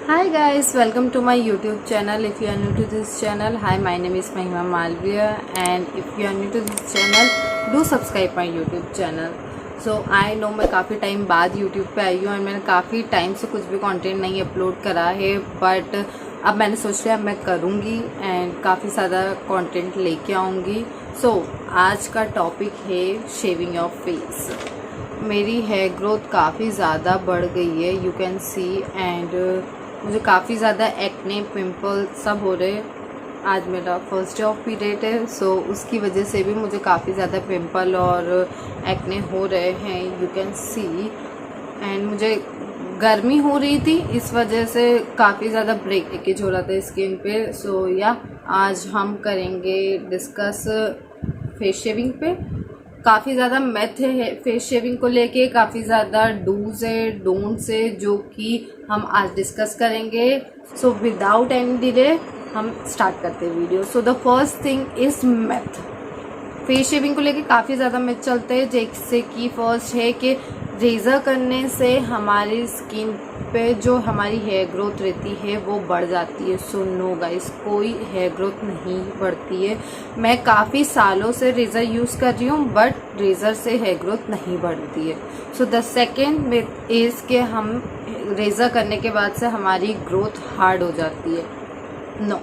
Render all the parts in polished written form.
Hi guys, welcome to my YouTube channel. If you are new to this channel, hi, my name is Mahima Malviya, and if you are new to this channel, do subscribe my YouTube channel. So I know मैं काफ़ी time बाद YouTube पे आई हूँ और मैंने काफ़ी time से कुछ भी कंटेंट नहीं अपलोड करा है, बट अब मैंने सोच लिया मैं करूँगी एंड काफ़ी ज़्यादा कंटेंट लेके आऊँगी. सो आज का टॉपिक है शेविंग ऑफ फेस. मेरी हेयर ग्रोथ काफ़ी ज़्यादा बढ़ गई है, यू कैन सी, एंड मुझे काफ़ी ज़्यादा एक्ने पिंपल सब हो रहे. आज मेरा फर्स्ट डे ऑफ पीरियड है, सो उसकी वजह से भी मुझे काफ़ी ज़्यादा पिंपल और एक्ने हो रहे हैं, यू कैन सी. एंड मुझे गर्मी हो रही थी, इस वजह से काफ़ी ज़्यादा ब्रेकेज हो रहा था स्किन पे. सो या आज हम करेंगे डिस्कस फेस शेविंग पे. काफ़ी ज़्यादा मैथ है फेस शेविंग को लेके, काफ़ी ज़्यादा डूज है डोंट्स है जो कि हम आज डिस्कस करेंगे. सो विदाउट एनी डिले हम स्टार्ट करते हैं video. So the first thing is math. Face shaving को लेके काफ़ी ज़्यादा मैथ चलते हैं, जैसे कि फर्स्ट है कि रेज़र करने से हमारी स्किन पे जो हमारी हेयर ग्रोथ रहती है वो बढ़ जाती है. सो नो गाइस, कोई हेयर ग्रोथ नहीं बढ़ती है. मैं काफ़ी सालों से रेज़र यूज़ कर रही हूँ, बट रेज़र से हेयर ग्रोथ नहीं बढ़ती है. सो द सेकेंड मिथ इज़ कि हम रेज़र करने के बाद से हमारी ग्रोथ हार्ड हो जाती है. नो,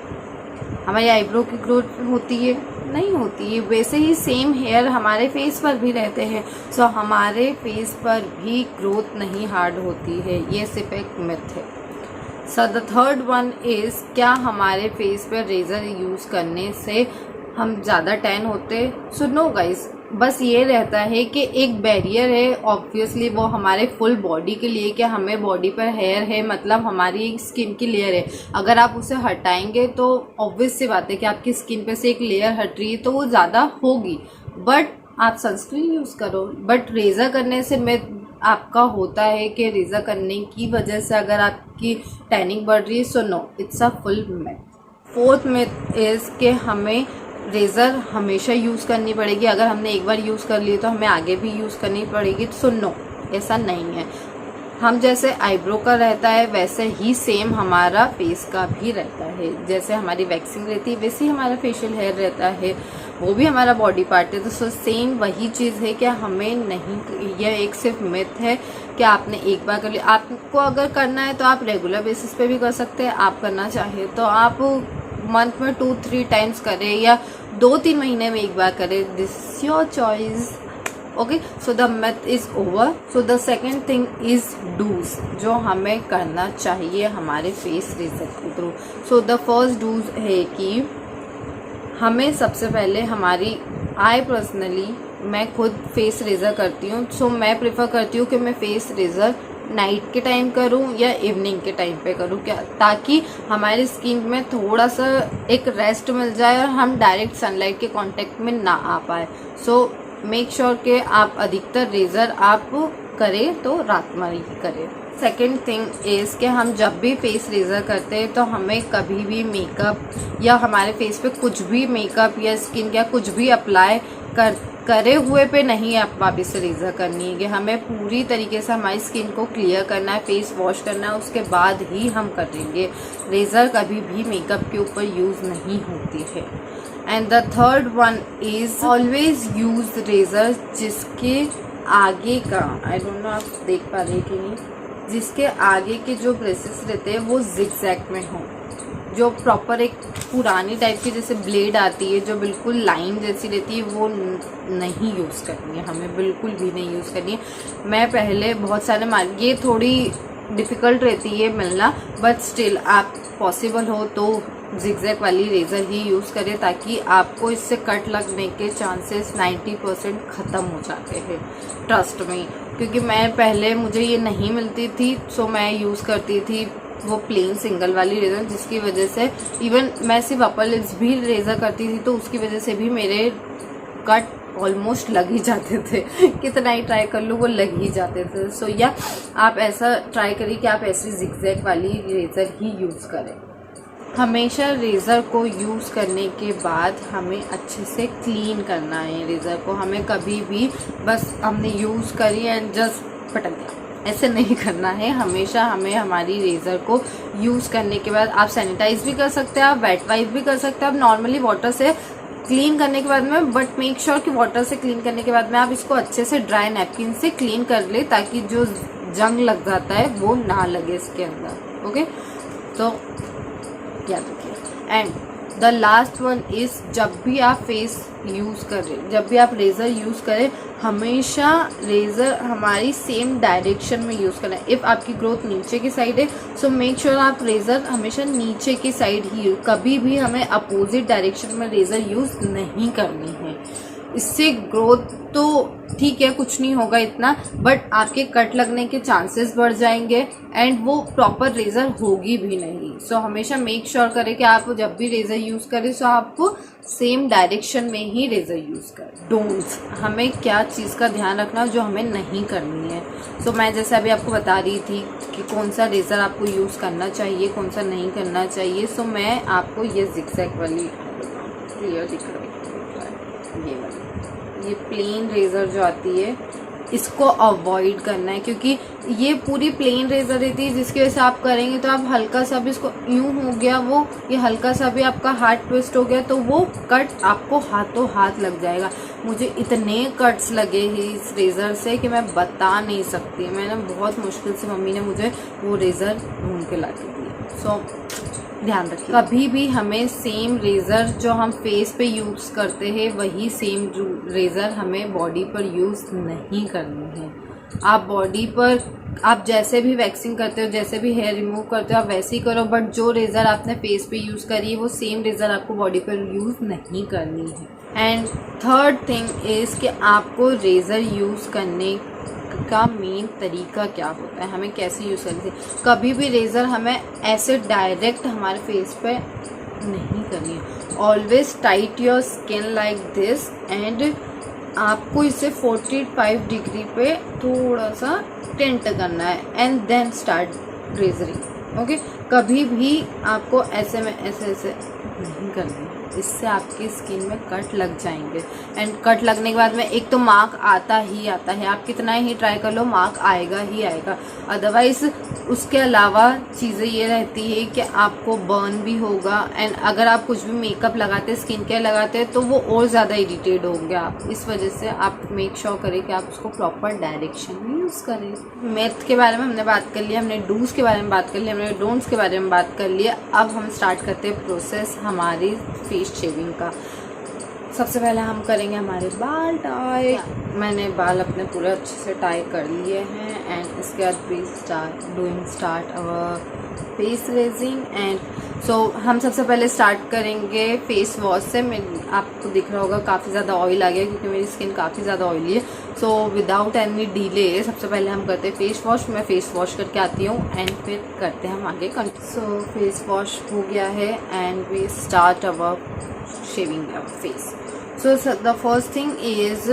हमारी आईब्रो की ग्रोथ होती है? नहीं होती है. वैसे ही सेम हेयर हमारे फेस पर भी रहते हैं, सो हमारे फेस पर भी ग्रोथ नहीं हार्ड होती है. ये सिर्फ एक मिथ है. So the third one is, क्या हमारे फेस पर रेज़र यूज़ करने से हम ज़्यादा टैन होते? सो नो गाइस, बस ये रहता है कि एक बैरियर है, ऑब्वियसली वो हमारे फुल बॉडी के लिए, कि हमें बॉडी पर हेयर है मतलब हमारी एक स्किन की लेयर है. अगर आप उसे हटाएंगे तो ऑब्वियस सी बात है कि आपकी स्किन पे से एक लेयर हट रही है तो वो ज़्यादा होगी, बट आप सनस्क्रीन यूज़ करो. बट रेज़र करने से मैं आपका होता है कि रेज़र करने की वजह से अगर आपकी टैनिंग बढ़ रही है, so no, it's a full myth. Fourth myth is कि हमें रेज़र हमेशा यूज़ करनी पड़ेगी. अगर हमने एक बार यूज़ कर ली तो हमें आगे भी यूज़ करनी पड़ेगी. सो नो, ऐसा नहीं है. हम जैसे आईब्रो का रहता है वैसे ही सेम हमारा फेस का भी रहता है. जैसे हमारी वैक्सिंग रहती है वैसे ही हमारा फेशियल हेयर रहता है, वो भी हमारा बॉडी पार्ट है. तो सो सेम वही चीज़ है कि हमें नहीं, यह एक सिर्फ मिथ है कि आपने एक बार कर लिया. आपको अगर करना है तो आप रेगुलर बेसिस पे भी कर सकते हैं. आप करना चाहिए तो आप मंथ में 2-3 टाइम्स करें या 2-3 महीने में एक बार करें. This your choice. Okay, so the myth is over. So the second thing is dos, जो हमें करना चाहिए हमारे फेस रेज़र के through. So the first dos है कि हमें सबसे पहले हमारी पर्सनली मैं खुद फेस रेज़र करती हूँ. सो मैं प्रेफर करती हूँ कि मैं फेस रेज़र नाइट के टाइम करूं या इवनिंग के टाइम पे करूं, क्या, ताकि हमारी स्किन में थोड़ा सा एक रेस्ट मिल जाए और हम डायरेक्ट सनलाइट के कांटेक्ट में ना आ पाए. सो मेक श्योर कि आप अधिकतर रेज़र आप करें तो रात में ही करें. सेकेंड थिंग इज़ कि हम जब भी फेस रेज़र करते हैं तो हमें कभी भी मेकअप या हमारे फेस पे कुछ भी मेकअप या स्किन या कुछ भी अप्लाई करे हुए पे नहीं आप वापस से रेज़र करनी है. कि हमें पूरी तरीके से हमारी स्किन को क्लियर करना है, फेस वॉश करना है, उसके बाद ही हम करेंगे. रेज़र कभी भी मेकअप के ऊपर यूज़ नहीं होती है. And the third one is always use razor जिसके आगे का, आई डोंट नो आप देख पा रहे कि नहीं, जिसके आगे के जो ब्रेसेस रहते हैं वो जिगजैग में हो, जो प्रॉपर एक पुरानी टाइप की जैसे ब्लेड आती है जो बिल्कुल लाइन जैसी रहती है, वो नहीं यूज़ करनी है. हमें बिल्कुल भी नहीं यूज़ करनी है. मैं पहले बहुत सारे ये थोड़ी डिफ़िकल्ट रहती है मिलना, बट स्टिल आप पॉसिबल हो तो जिगजैग वाली रेज़र ही यूज़ करें, ताकि आपको इससे कट लगने के चांसेस 90% ख़त्म हो जाते हैं. ट्रस्ट में, क्योंकि मैं पहले मुझे ये नहीं मिलती थी, सो मैं यूज़ करती थी वो प्लेन सिंगल वाली रेज़र, जिसकी वजह से इवन मैं सिर्फ अपर लिप्स भी रेज़र करती थी तो उसकी वजह से भी मेरे कट ऑलमोस्ट लग ही जाते थे. कितना ही ट्राई कर लूँ वो लग ही जाते थे. सो या आप ऐसा ट्राई करिए कि आप ऐसी जिगजैग वाली रेज़र ही यूज़ करें. हमेशा रेज़र को यूज़ करने के बाद हमें अच्छे से क्लीन करना है रेज़र को. हमें कभी भी बस हमने यूज़ करी एंड जस्ट पटक दिया, ऐसे नहीं करना है। हमेशा हमें हमारी रेज़र को यूज़ करने के बाद आप सैनिटाइज भी कर सकते हैं, आप वेट वाइप भी कर सकते हैं, आप नॉर्मली वाटर से क्लीन करने के बाद में, बट मेक श्योर कि वाटर से क्लीन करने के बाद में आप इसको अच्छे से ड्राई नैपकिन से क्लीन कर ले, ताकि जो जंग लग जाता है वो ना लगे इसके अंदर। ओके, तो याद रखिए। And the last one is, जब भी आप फेस यूज़ करें, जब भी आप रेज़र यूज़ करें, हमेशा रेज़र हमारी सेम डायरेक्शन में यूज़ करें। इफ़ आपकी ग्रोथ नीचे की साइड है, सो मेक श्योर आप रेज़र हमेशा नीचे की साइड ही, कभी भी हमें अपोजिट डायरेक्शन में रेज़र यूज़ नहीं करनी है। इससे ग्रोथ तो ठीक है, कुछ नहीं होगा इतना, बट आपके कट लगने के चांसेस बढ़ जाएंगे एंड वो प्रॉपर रेज़र होगी भी नहीं। सो हमेशा मेक श्योर करें कि आप जब भी रेज़र यूज़ करें सो आपको सेम डायरेक्शन में ही रेज़र यूज़ करें। डोंट्स, हमें क्या चीज़ का ध्यान रखना जो हमें नहीं करनी है। सो मैं जैसे अभी आपको बता रही थी कि कौन सा रेज़र आपको यूज़ करना चाहिए, कौन सा नहीं करना चाहिए। सो मैं आपको ये जिगजैग वाली क्लियर दिख रही है, ये वाली, ये प्लेन रेज़र जो आती है इसको अवॉइड करना है, क्योंकि ये पूरी प्लेन रेज़र रहती है, जिसकी वजह से आप करेंगे तो आप हल्का सा भी इसको यूँ हो गया वो, ये हल्का सा भी आपका हाथ ट्विस्ट हो गया तो वो कट आपको हाथों हाथ लग जाएगा। मुझे इतने कट्स लगे हैं इस रेज़र से कि मैं बता नहीं सकती। मैंने बहुत मुश्किल से, मम्मी ने मुझे वो रेज़र ढूंढ के ला के दिया। सो ध्यान रखिए, कभी भी हमें सेम रेज़र जो हम फेस पे यूज़ करते हैं वही सेम रेज़र हमें बॉडी पर यूज़ नहीं करनी है। आप बॉडी पर आप जैसे भी वैक्सिंग करते हो, जैसे भी हेयर रिमूव करते हो, आप वैसे ही करो, बट जो रेज़र आपने फेस पे यूज़ करी है वो सेम रेज़र आपको बॉडी पर यूज़ नहीं करनी है। एंड थर्ड थिंग इज़ कि आपको रेज़र यूज़ करने का मेन तरीका क्या होता है, हमें कैसे यूज़ करनी है। कभी भी रेज़र हमें ऐसे डायरेक्ट हमारे फेस पे नहीं करनी है। Always tight your skin like this and आपको इसे 45 डिग्री पे थोड़ा सा टेंट करना है एंड देन स्टार्ट रेजरिंग। ओके, कभी भी आपको ऐसे में ऐसे नहीं करना है, इससे आपकी स्किन में कट लग जाएंगे। एंड कट लगने के बाद में एक तो मार्क आता ही आता है, आप कितना ही ट्राई कर लो मार्क आएगा ही आएगा। अदरवाइज उसके अलावा चीज़ें ये रहती है कि आपको बर्न भी होगा एंड अगर आप कुछ भी मेकअप लगाते, स्किन केयर लगाते हैं तो वो और ज़्यादा इरिटेट होंगे आप। इस वजह से आप मेक श्योर करें कि आप उसको प्रॉपर डायरेक्शन में यूज़ करें। मेथ के बारे में हमने बात कर लिया, हमने डूज के बारे में बात कर लिया, हमने डोंट्स के बारे में बात कर लिया। अब हम स्टार्ट करते हैं प्रोसेस हमारी फेस शेविंग का। सबसे पहले हम करेंगे हमारे बाल टाई। मैंने बाल अपने पूरे अच्छे से टाई कर लिए हैं एंड इसके बाद we start our face razing. And so हम सबसे पहले स्टार्ट करेंगे फेस वॉश से। आपको दिख रहा होगा काफ़ी ज़्यादा ऑयल आ गया क्योंकि मेरी स्किन काफ़ी ज़्यादा ऑयली है। सो विदाउट एनी डिले सबसे पहले हम करते हैं फेस वॉश। मैं फेस वॉश करके आती हूँ एंड फिर करते हैं हम आगे कंटिन्यू। सो फेस वॉश हो गया है and we start our shaving our face. So the first thing is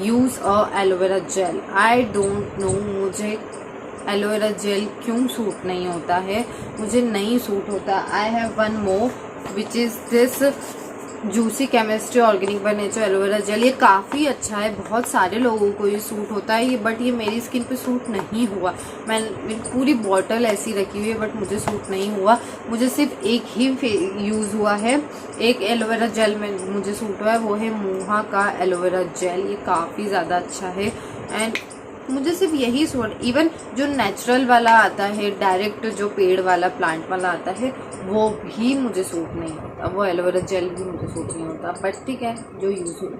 use a aloe vera gel. I don't know मुझे एलोवेरा जेल क्यों सूट नहीं होता है, मुझे नहीं सूट होता। I have one more which is this juicy chemistry organic by nature aloe vera gel. ये काफ़ी अच्छा है, बहुत सारे लोगों को ये सूट होता है ये, बट ये मेरी स्किन पे सूट नहीं हुआ। मेरी पूरी बॉटल ऐसी रखी हुई है बट मुझे सूट नहीं हुआ। मुझे सिर्फ एक ही यूज़ हुआ है, एक एलोवेरा जेल में मुझे सूट हुआ है, वो है मोहा का एलोवेरा जेल। ये काफ़ी ज़्यादा अच्छा है एंड मुझे सिर्फ यही सूट। इवन जो नेचुरल वाला आता है, डायरेक्ट जो पेड़ वाला प्लांट वाला आता है, वो भी मुझे सूट नहीं होता, वो एलोवेरा जेल भी मुझे सूट नहीं होता। बट ठीक है,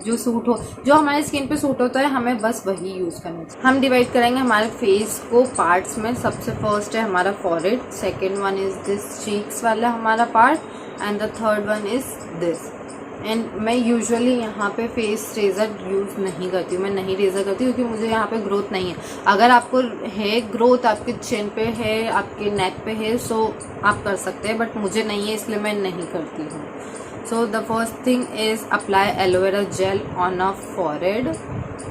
जो सूट हो, जो हमारे स्किन पे सूट होता है हमें बस वही यूज़ करना चाहिए। हम डिवाइड करेंगे हमारे फेस को पार्ट्स में। सबसे फर्स्ट है हमारा forehead, second one is this cheeks वाला हमारा part and the third one is this. And मैं यूजुअली यहाँ पे फेस रेज़र यूज़ नहीं करती हूँ, मैं नहीं रेज़र करती क्योंकि मुझे यहाँ पे ग्रोथ नहीं है। अगर आपको है ग्रोथ, आपके चिन पे है, आपके नेक पे है, सो आप कर सकते हैं, बट मुझे नहीं है इसलिए मैं नहीं करती हूँ। सो the first thing is apply aloe vera gel on a forehead.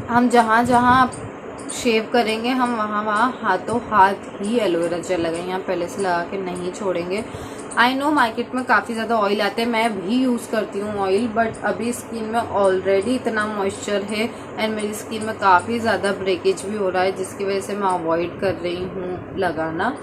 हम जहाँ जहाँ शेव करेंगे हम वहाँ हाथों हाथ ही एलोवेरा जेल लगाएंगे, हम पहले से लगा के नहीं छोड़ेंगे। आई नो मार्केट में काफ़ी ज़्यादा ऑयल आते हैं, मैं भी यूज़ करती हूँ ऑयल, बट अभी स्किन में ऑलरेडी इतना मॉइस्चर है एंड मेरी स्किन में काफ़ी ज़्यादा ब्रेकेज भी हो रहा है, जिसकी वजह से मैं अवॉइड कर रही हूँ लगाना।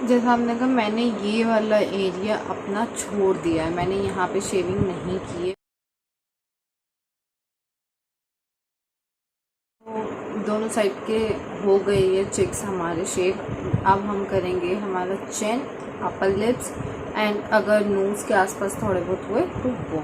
जैसा आपने कहा, मैंने ये वाला एरिया अपना छोड़ दिया है, मैंने यहाँ पे शेविंग नहीं की है। तो दोनों साइड के हो गए ये चेक्स हमारे शेव। अब हम करेंगे हमारा चेन, अपर लिप्स एंड अगर नोज़ के आसपास थोड़े बहुत हुए तो वो।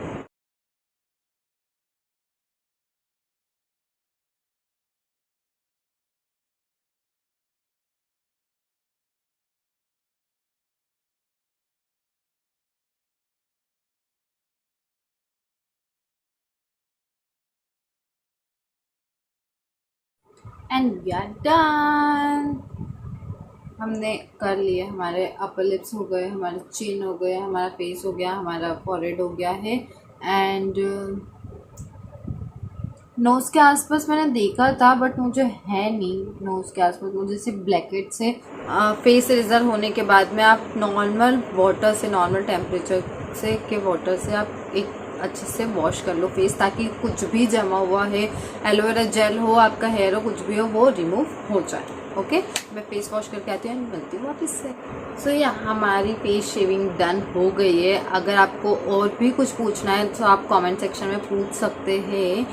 And we are done. हमने कर लिए, हमारे अपर लिप्स हो गए, हमारे चिन हो गए, हमारा फेस हो गया, हमारा फॉरहेड हो गया है। एंड नोज़ के आसपास मैंने देखा था बट मुझे है नहीं नोज़ के आसपास, मुझे सिर्फ ब्लैकेट से। फेस इरेजर होने के बाद में आप नॉर्मल वाटर से, नॉर्मल टेम्परेचर से के वाटर से आप एक अच्छे से वॉश कर लो फेस, ताकि कुछ भी जमा हुआ है, एलोवेरा जेल हो, आपका हेयर हो, कुछ भी हो, वो रिमूव हो जाए। ओके, मैं फेस वॉश करके आती हूँ, मिलती हूँ वापस से। सो या हमारी फेस शेविंग डन हो गई है। अगर आपको और भी कुछ पूछना है तो आप कमेंट सेक्शन में पूछ सकते हैं।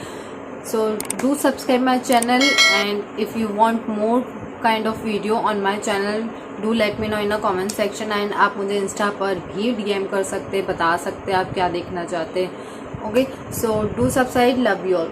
So do subscribe my channel, and if you want more kind of video on my channel, do let me know in the comment section, and आप मुझे इंस्टा पर भी DM कर सकते हैं, बता सकते हैं आप क्या देखना चाहते हैं। Okay, so do subscribe, love you all।